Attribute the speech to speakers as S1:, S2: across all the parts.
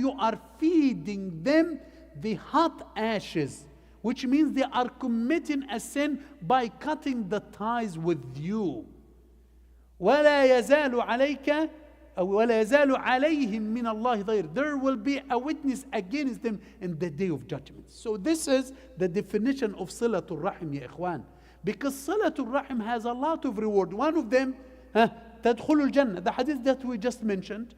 S1: you are feeding them the hot ashes, which means they are committing a sin by cutting the ties with you. ولا يزال عليك ولا يزال عليهم من الله ضير. There will be a witness against them in the day of judgment. So this is the definition of صلة الرحم يا إخوان. Because صلة الرحم has a lot of reward. One of them, تدخل الجنة. The hadith that we just mentioned.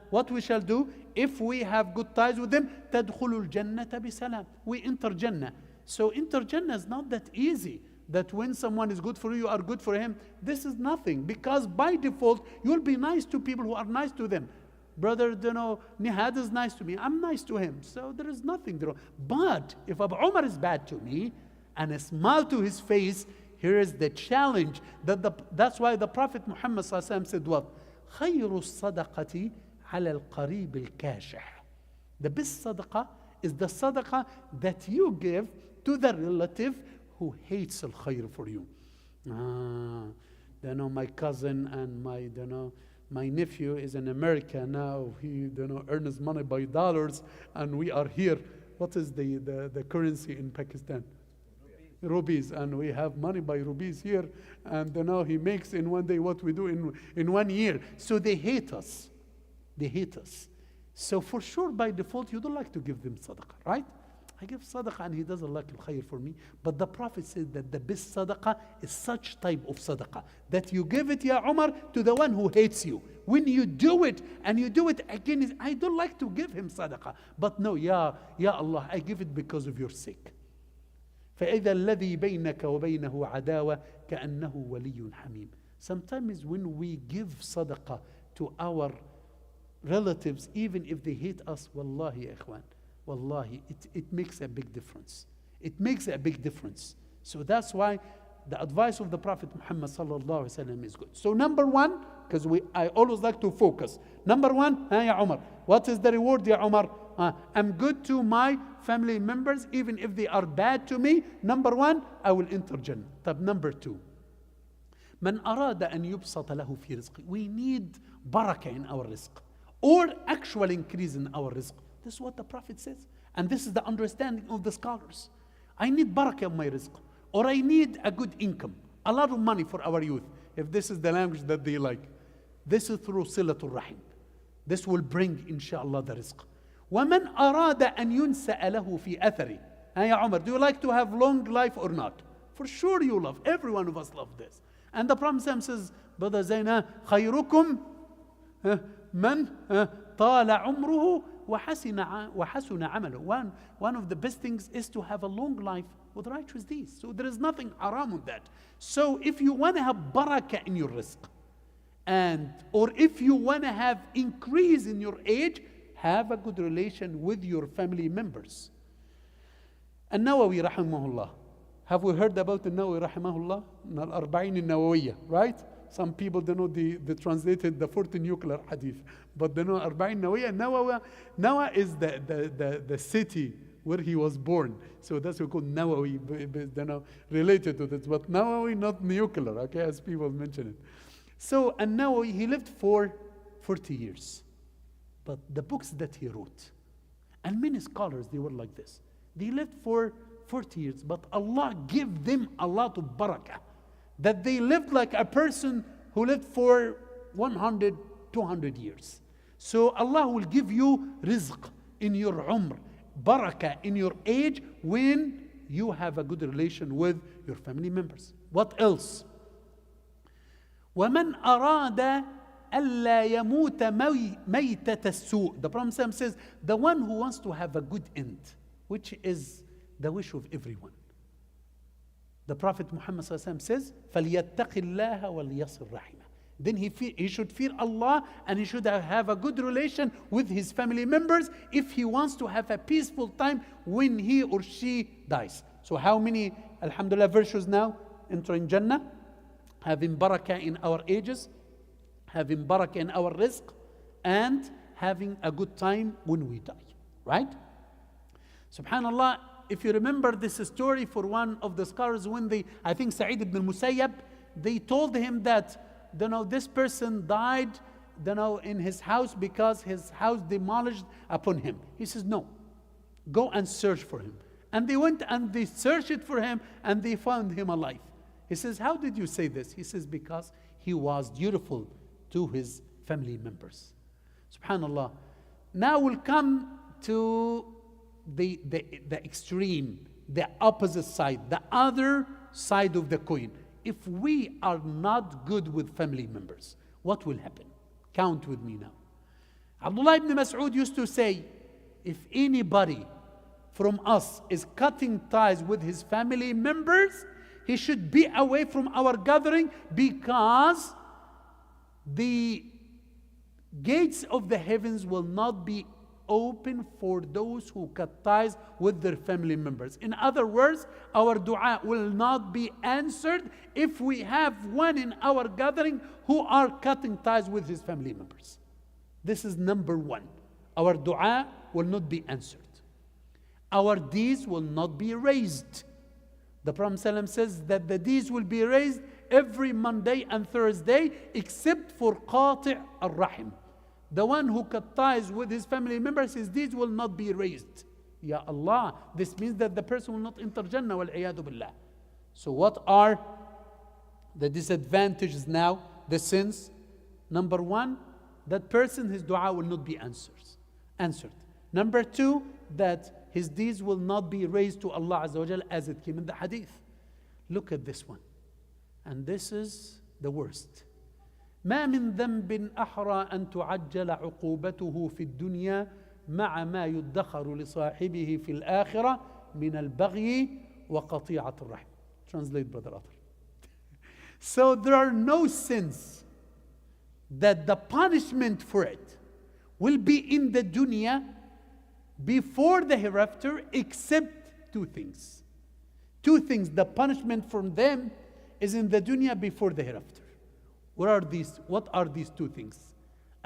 S1: What we shall do if we have good ties with them, تدخل الجنة بسلام. We enter Jannah. So enter Jannah is not that easy. That when someone is good for you, you are good for him. This is nothing, because by default you'll be nice to people who are nice to them. Brother, Nihad is nice to me, I'm nice to him, so there is nothing wrong. But if Abu Umar is bad to me and a smile to his face, here is the challenge. That's why the Prophet Muhammad said what? خير الصدقة على القريب الكاشح. The best sadaqah is the sadaqah that you give to the relative who hates al-khair for you. My cousin and my nephew is in America now. He earns money by dollars, and we are here. What is the currency in Pakistan? Rupees. And we have money by rupees here, and he makes in one day what we do in 1 year. So they hate us. They hate us. So for sure, by default, you don't like to give them sadaqah, right? I give sadaqah and he doesn't like al-khair for me. But the Prophet said that the best sadaqah is such type of sadaqah that you give it, Ya Umar, to the one who hates you. When you do it and you do it again, I don't like to give him sadaqah. But no, Ya Allah, I give it because of your sake. فَإِذَا الَّذِي بَيْنَكَ وَبَيْنَهُ عَدَاوَةٌ كَأَنَّهُ وَلِيٌّ حَمِيمٌ. Sometimes when we give sadaqah to our relatives, even if they hate us, wallahi ya ikhwan, wallahi, it makes a big difference. It makes a big difference. So that's why the advice of the Prophet Muhammad sallallahu alaihi wasallam is good. So number one, because I always like to focus. Number one, ya Umar, what is the reward, ya Umar? I'm good to my family members, even if they are bad to me. Number one, I will enter Jannah. طب number two, من أراد أن يبسط له في رزقه. We need barakah in our rizq, or actual increase in our rizq. This is what the Prophet says. And this is the understanding of the scholars. I need barakah in my rizq, or I need a good income, a lot of money for our youth. If this is the language that they like, this is through silatul rahim. This will bring, inshallah, the rizq. وَمَنْ أَرَادَ أَنْ يُنْسَأَ لَهُ فِي أَثَرِ. Ya Umar, do you like to have long life or not? For sure you love. Every one of us love this. And the Prophet says, Brother Zaina, خَيْرُكُمْ مَنْ طَالَ عُمْرُهُ وَحَسُنَ عَمَلُهُ. One of the best things is to have a long life with righteous deeds. So there is nothing haram with that. So if you want to have barakah in your rizq, or if you want to have increase in your age, have a good relation with your family members. النووي رحمه الله. Have we heard about the Nawawi rahimahullah? Al-Arba'in al-Nawawiyya, right? Some people don't know they translated the 40 nuclear hadith. But they know Arba'in Nawawiyya. Nawa is the city where he was born. So that's what we call Nawawi, related to this. But Nawawi, not nuclear, okay, as people mention it. So An-Nawawi, he lived for 40 years. But the books that he wrote, and many scholars, they were like this. They lived for 40 years, but Allah gave them a lot of barakah. That they lived like a person who lived for 100, 200 years. So Allah will give you rizq in your umr, barakah in your age, when you have a good relation with your family members. What else? وَمَنْ أَرَادَ أَلَّا يَمُوتَ مَيْتَةَ السُّوءِ. The Prophet says, the one who wants to have a good end, which is the wish of everyone. The Prophet Muhammad says, فَلْيَتَّقِ اللَّهَ وَلْيَصِلْ رَحِمَهُ. Then he should fear Allah, and he should have a good relation with his family members if he wants to have a peaceful time when he or she dies. So how many, alhamdulillah, virtues now entering Jannah? Having barakah in our ages, having barakah in our rizq, and having a good time when we die. Right? Subhanallah, if you remember this story for one of the scholars, when I think Sa'id ibn Musayyab, they told him that, this person died in his house because his house demolished upon him. He says, no, go and search for him. And they went and they searched it for him and they found him alive. He says, how did you say this? He says, because he was dutiful to his family members. Subhanallah. Now we'll come to the extreme, the opposite side, the other side of the coin. If we are not good with family members, what will happen? Count with me now. Abdullah ibn Mas'ud used to say, if anybody from us is cutting ties with his family members, he should be away from our gathering, because the gates of the heavens will not be open for those who cut ties with their family members. In other words, our dua will not be answered if we have one in our gathering who are cutting ties with his family members. This is number one. Our dua will not be answered. Our deeds will not be raised. The Prophet ﷺ says that the deeds will be raised every Monday and Thursday except for qati' al-rahim. The one who cut ties with his family members, his deeds will not be raised. Ya Allah, this means that the person will not enter Jannah, wal-iyadu billah. So what are the disadvantages now, the sins? Number one, that person, his dua will not be answered. Number two, that his deeds will not be raised to Allah Azza wa Jal as it came in the hadith. Look at this one. And this is the worst. ما من ذنب أحرى أن تعجل عقوبته في الدنيا مع ما يدخر لصاحبه في الآخرة من البغي وقطيعة الرحم. Translate, Brother Atar. So there are no sins that the punishment for it will be in the dunya before the hereafter, except two things. Two things, the punishment from them is in the dunya before the hereafter. What are these two things?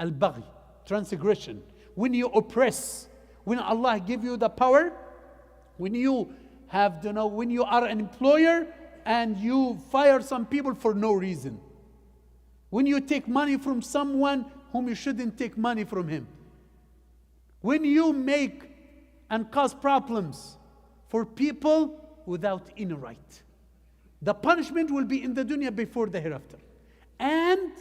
S1: Al-baghi, transgression. When you oppress, when Allah give you the power, when you have, when you are an employer and you fire some people for no reason. When you take money from someone whom you shouldn't take money from him. When you make and cause problems for people without any right. The punishment will be in the dunya before the hereafter. And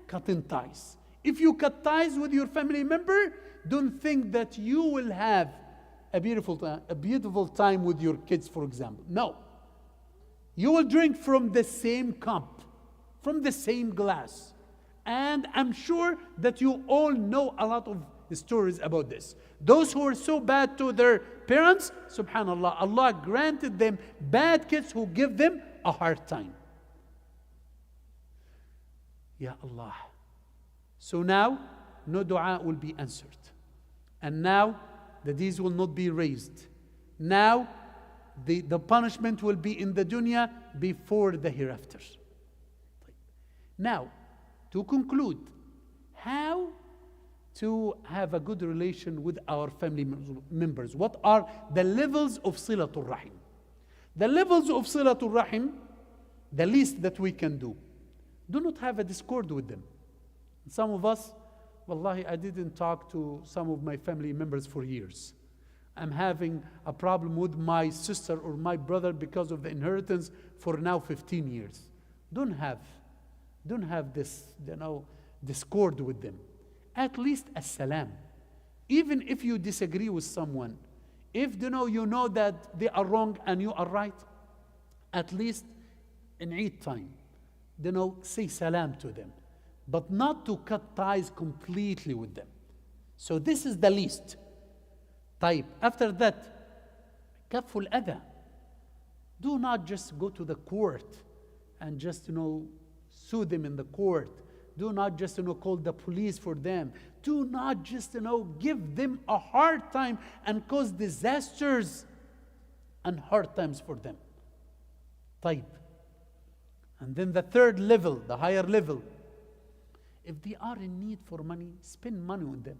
S1: cutting ties. If you cut ties with your family member, don't think that you will have a beautiful time with your kids, for example. No. You will drink from the same cup, from the same glass. And I'm sure that you all know a lot of stories about this. Those who are so bad to their parents, subhanallah, Allah granted them bad kids who give them a hard time. Ya Allah. So now, no dua will be answered. And now, the deeds will not be raised. Now, the punishment will be in the dunya before the hereafter. Now, to conclude, how to have a good relation with our family members? What are the levels of Silatul Rahim? The levels of Silatul Rahim, the least that we can do. Do not have a discord with them. Some of us, wallahi, I didn't talk to some of my family members for years. I'm having a problem with my sister or my brother because of the inheritance for now 15 years. Don't have this, discord with them. At least a salam. Even if you disagree with someone, if you know that they are wrong and you are right, at least in Eid time, say salam to them, but not to cut ties completely with them. So this is the least. طيب. After that, kaful adha. Do not just go to the court and just sue them in the court. Do not just call the police for them. Do not just give them a hard time and cause disasters and hard times for them. طيب. And then the third level, the higher level, if they are in need for money, spend money on them.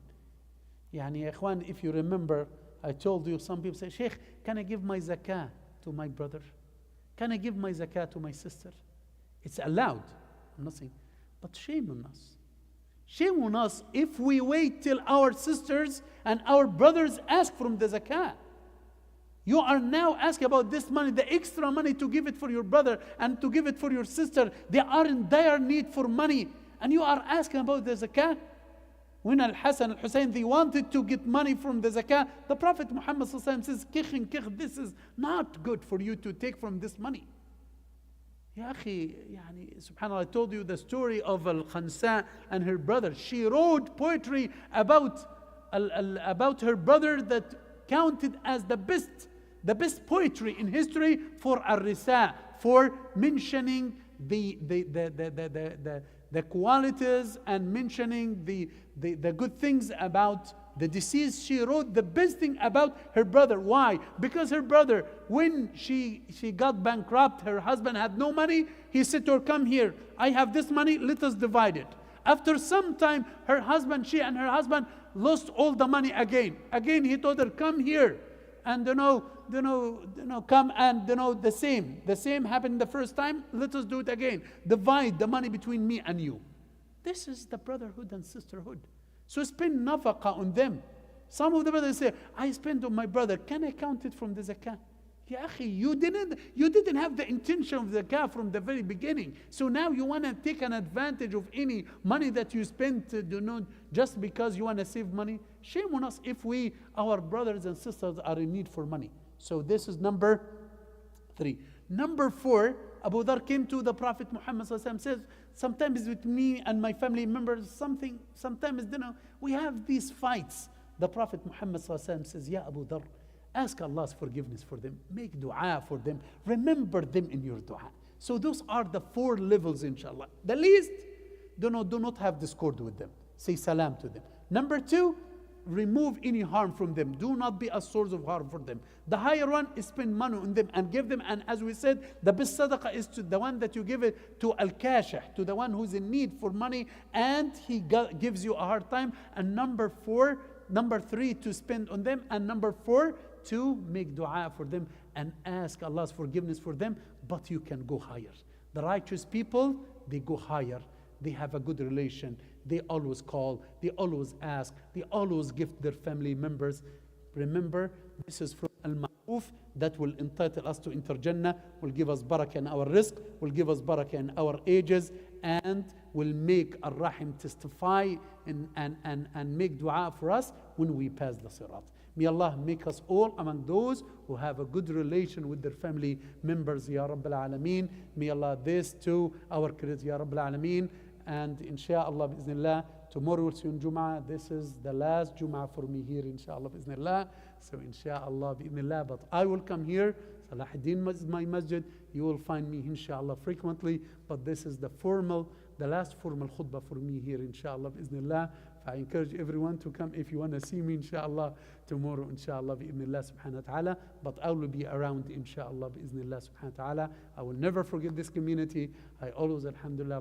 S1: Yani, ya ikhwan, if you remember, I told you, some people say, Sheikh, can I give my zakah to my brother? Can I give my zakah to my sister? It's allowed. I'm not saying, but shame on us. Shame on us if we wait till our sisters and our brothers ask from the zakah. You are now asking about this money, the extra money to give it for your brother and to give it for your sister. They are in dire need for money. And you are asking about the zakah. When Al-Hasan, Al-Hussein, they wanted to get money from the zakah, the Prophet Muhammad says, this is not good for you to take from this money. Ya akhi, subhanAllah, I told you the story of Al-Khansa and her brother. She wrote poetry about her brother that counted as the best poetry in history for Ar-Risa, for mentioning the qualities and mentioning the good things about the deceased. She wrote the best thing about her brother. Why? Because her brother, when she got bankrupt, her husband had no money. He said to her, come here, I have this money, let us divide it. After some time, she and her husband lost all the money again. Again, he told her, come here. And come and the same happened the first time. Let us do it again. Divide the money between me and you. This is the brotherhood and sisterhood. So spend nafaqah on them. Some of the brothers say, I spend on my brother. Can I count it from the zakah? Ya akhi, you didn't have the intention of zakah from the very beginning. So now you want to take an advantage of any money that you spent just because you want to save money. Shame on us if our brothers and sisters are in need for money. So this is number 3. Number 4, Abu Dhar came to the Prophet Muhammad says, sometimes with me and my family members, sometimes we have these fights. The Prophet Muhammad says, Ya Abu Dhar, ask Allah's forgiveness for them. Make dua for them. Remember them in your dua. So those are the 4 levels, inshallah. The least, do not have discord with them. Say salam to them. Number 2, remove any harm from them. Do not be a source of harm for them. The higher one is spend money on them and give them. And as we said, the best sadaqah is to the one that you give it to al-kashih, to the one who's in need for money and he gives you a hard time. And number 3, to spend on them. And number 4, to make dua for them and ask Allah's forgiveness for them. But you can go higher. The righteous people, they go higher. They have a good relation. They always call. They always ask. They always gift their family members. Remember, this is from Al-Ma'ruf that will entitle us to enter Jannah, will give us barakah in our rizq, will give us barakah in our ages, and will make Ar-Rahim testify and make dua for us when we pass the Sirat. May Allah make us all among those who have a good relation with their family members, Ya Rabbil Alameen. May Allah this to our credit, Ya Rabbil Alameen. And inshallah, bi'Iznillah, tomorrow will see on Jum'ah. This is the last Jum'ah for me here, inshallah, bi'Iznillah. So inshallah, bi'Iznillah. But I will come here. Salahuddin is my masjid. You will find me, inshallah, frequently. But this is the last formal khutbah for me here, inshallah, bi'Iznillah. I encourage everyone to come if you want to see me, inshallah, tomorrow, inshallah, bi'Iznillah subhanahu wa ta'ala. But I will be around, inshallah, bi'Iznillah subhanahu wa ta'ala. I will never forget this community. I always, alhamdulillah,